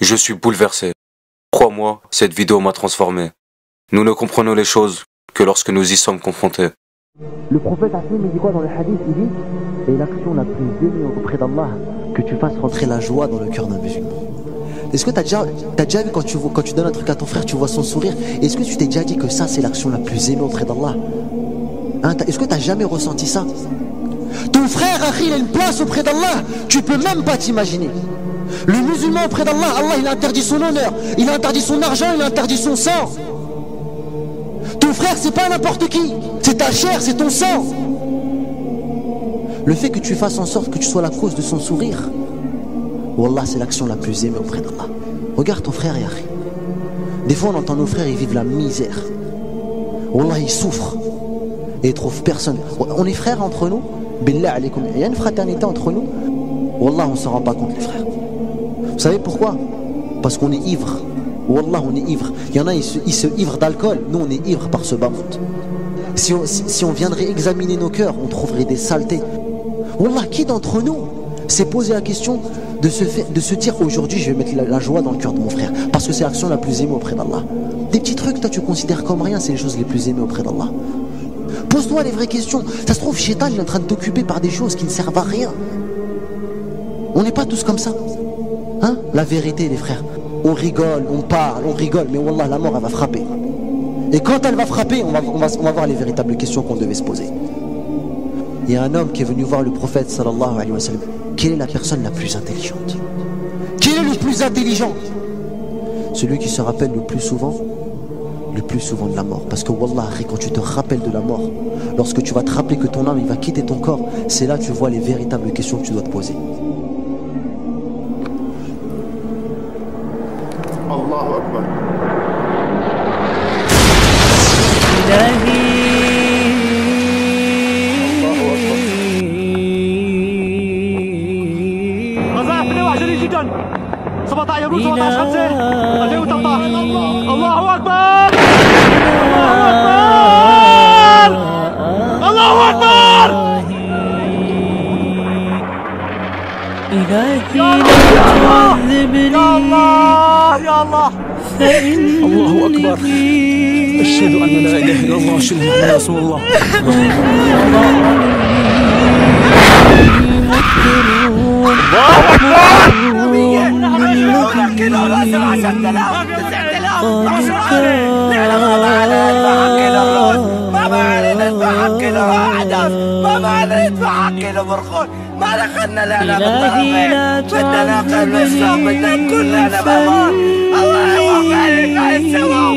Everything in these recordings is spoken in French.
Je suis bouleversé. Crois-moi, cette vidéo m'a transformé. Nous ne comprenons les choses que lorsque nous y sommes confrontés. Le prophète Hassim, il dit quoi dans le hadith? Il dit: et l'action la plus aimée auprès d'Allah, que tu fasses rentrer la joie dans le cœur d'un musulman. Est-ce que t'as déjà vu quand tu donnes un truc à ton frère, tu vois son sourire? Est-ce que tu t'es déjà dit que ça c'est l'action la plus aimée auprès d'Allah? Est-ce que t'as jamais ressenti ça? Ton frère, il a une place auprès d'Allah, tu peux même pas t'imaginer. Le musulman auprès d'Allah, Allah il a interdit son honneur, il a interdit son argent, il a interdit son sang. Ton frère c'est pas n'importe qui, c'est ta chair, c'est ton sang. Le fait que tu fasses en sorte que tu sois la cause de son sourire, Wallah c'est l'action la plus aimée auprès d'Allah. Regarde ton frère Yahri. Des fois on entend nos frères, ils vivent la misère. Wallah ils souffrent et ils trouvent personne. On est frères entre nous, billah alaykoum, il y a une fraternité entre nous. Wallah on s'en rend pas compte les frères. Vous savez pourquoi? Parce qu'on est ivre. Wallah on est ivre. Il y en a ils se ivrent d'alcool, nous on est ivre par ce bas monde. Si on viendrait examiner nos cœurs, on trouverait des saletés. Wallah, qui d'entre nous s'est posé la question de se dire aujourd'hui je vais mettre la joie dans le cœur de mon frère parce que c'est l'action la plus aimée auprès d'Allah. Des petits trucs toi tu considères comme rien, c'est les choses les plus aimées auprès d'Allah. Pose-toi les vraies questions. Ça se trouve Shaitan il est en train de t'occuper par des choses qui ne servent à rien. On n'est pas tous comme ça hein? La vérité les frères, on rigole, on parle, on rigole, mais Wallah la mort elle va frapper. Et quand elle va frapper, on va voir les véritables questions qu'on devait se poser. Il y a un homme qui est venu voir le prophète sallallahu alayhi wa sallam. Quelle est la personne la plus intelligente? Quel est le plus intelligent? Celui qui se rappelle le plus souvent de la mort. Parce que wallah, quand tu te rappelles de la mort, lorsque tu vas te rappeler que ton âme il va quitter ton corps, c'est là que tu vois les véritables questions que tu dois te poser. Allahu Akbar. جدا 17 يوم 17 5 2013 الله اكبر الله اكبر إلهي لا تعذبني يا الله يا الله الله أكبر أشهد أن لا إله إلا الله وأشهد أن رسول الله ما دخلنا لنا بالطرفين بدنا قلب الشام بدنا كلنا بأمان الله يوفقك على السماء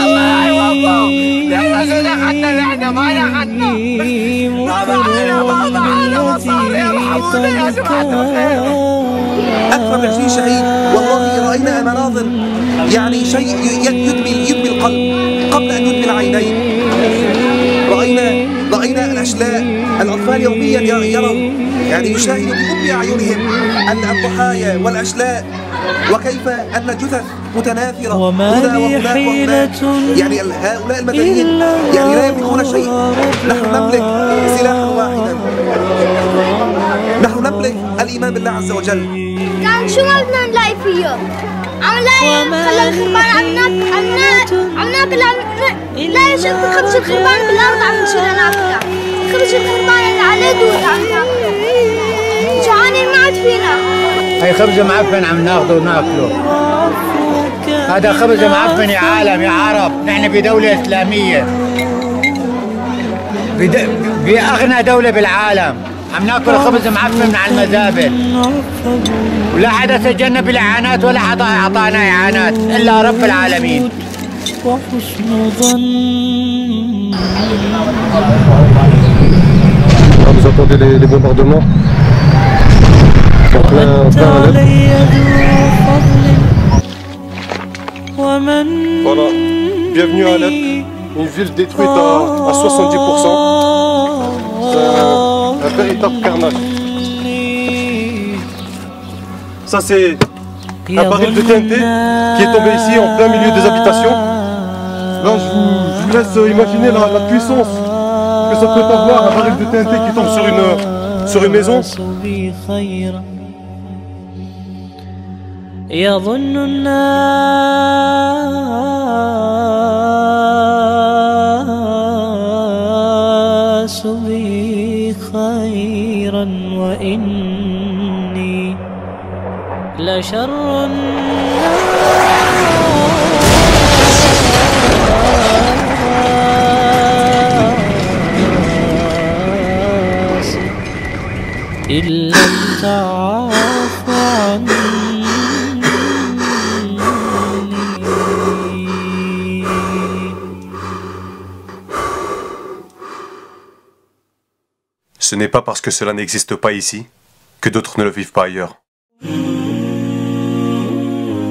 الله يوفقك لما دخلنا لنا ما دخلنا ما معنا مصاري ارحمونا يا جماعة الخير. أكثر من 20 شهيد والله رأينا مناظر يعني شيء يدمي القلب قبل أن يدمي العينين. رأينا الأشلاء، الأطفال يوميا يرون يعني يشاهدوا بأم أعينهم الضحايا والأشلاء وكيف أن الجثث متناثرة وما لي حيلة يعني هؤلاء المدنيين يعني لا يملكون شيء. نحن نملك سلاحا واحدا، نحن نملك الإيمان بالله عز وجل. كان شو ما بدنا نلاقي فيه؟ عم نلاقي خلى الخربان عم ناكل لا شفت خبز الخربان بالأرض عم نشيلها ناكلها. خبز الخربان اللي عليه دود عم ناكله. جوعانين ما عاد فينا. هي خبز معفن عم ناخده وناكله. هذا خبز معفن يا عالم يا عرب، نحن بدولة إسلامية. بأغنى دولة بالعالم، عم ناكل خبز معفن من على المزابل. ولا حدا سجلنا بالإعانات ولا حدا أعطانا إعانات إلا رب العالمين. وحسن ظن. Vous entendez les bombardements Voilà, bienvenue à Alep, une ville détruite à 70%. C'est un véritable carnage. Ça c'est un baril de TNT qui est tombé ici en plein milieu des habitations. Là je vous laisse imaginer la puissance que ça peut avoir, un baril de TNT qui tombe sur une maison. يظن الناس بي خيرا وإني لشر الناس إن لم تعف عني. Ce n'est pas parce que cela n'existe pas ici que d'autres ne le vivent pas ailleurs.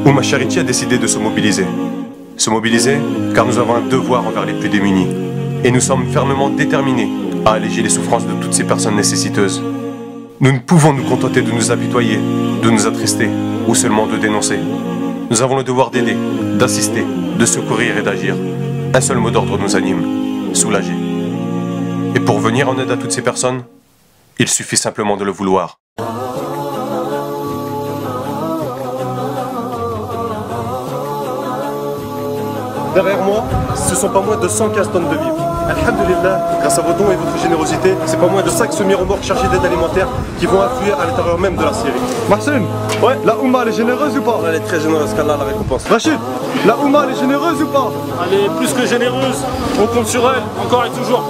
Oumma Charity a décidé de se mobiliser. Se mobiliser car nous avons un devoir envers les plus démunis. Et nous sommes fermement déterminés à alléger les souffrances de toutes ces personnes nécessiteuses. Nous ne pouvons nous contenter de nous apitoyer, de nous attrister ou seulement de dénoncer. Nous avons le devoir d'aider, d'assister, de secourir et d'agir. Un seul mot d'ordre nous anime, soulager. Et pour venir en aide à toutes ces personnes, il suffit simplement de le vouloir. Derrière moi, ce sont pas moins de 115 tonnes de vivres. Alhamdulillah, grâce à vos dons et votre générosité, c'est pas moins de 5 semi-remorques chargées d'aide alimentaire qui vont affluer à l'intérieur même de la Syrie. Mahsen, ouais, la Oumma elle est généreuse ou pas? Elle est très généreuse, qu'Allah la récompense. Rachid, la Oumma elle est généreuse ou pas? Elle est plus que généreuse, on compte sur elle, encore et toujours.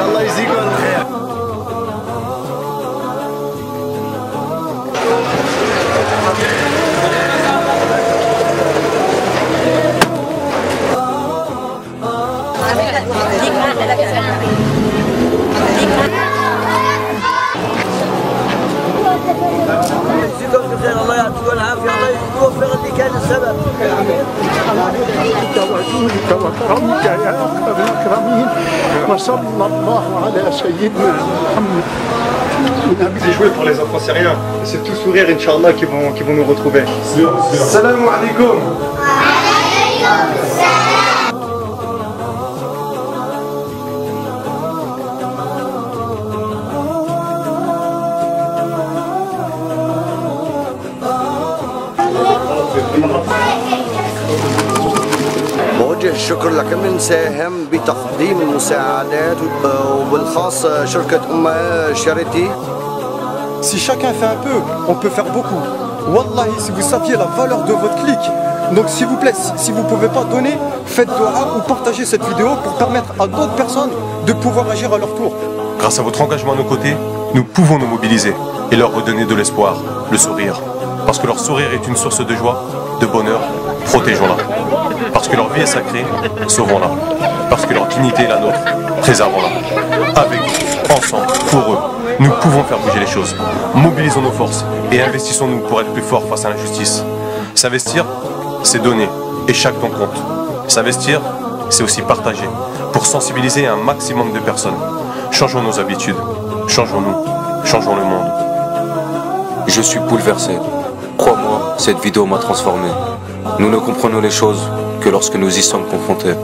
الله يجزيكم الخير. الله يعطيكم العافيه، الله يوفق اللي كان السبب. وكرمك يا اكرم الاكرمين وصلى الله على سيدنا محمد. C'est joué pour les enfants syriens. C'est tout sourire, Inch'Allah, qui vont nous retrouver. Salam alaikum. بوجه الشكر لكل ساهم بتقديم المساعدات وبالخاص شركة أمة شاريتي. Si chacun fait un peu, on peut faire beaucoup. Wallahi, si vous saviez la valeur de votre clic. Donc s'il vous plaît, si vous ne pouvez pas donner, faites dua ou partagez cette vidéo pour permettre à d'autres personnes de pouvoir agir à leur tour. Grâce à votre engagement à nos côtés, nous pouvons nous mobiliser et leur redonner de l'espoir, le sourire. Parce que leur sourire est une source de joie, de bonheur, protégeons-la. Parce que leur vie est sacrée, sauvons-la. Parce que leur dignité est la nôtre, préservons-la. Avec eux, ensemble, pour eux, nous pouvons faire bouger les choses. Mobilisons nos forces et investissons-nous pour être plus forts face à l'injustice. S'investir, c'est donner, et chaque don compte. S'investir, c'est aussi partager, pour sensibiliser un maximum de personnes. Changeons nos habitudes, changeons-nous, changeons le monde. Je suis bouleversé. Crois-moi, cette vidéo m'a transformé. Nous ne comprenons les choses que lorsque nous y sommes confrontés.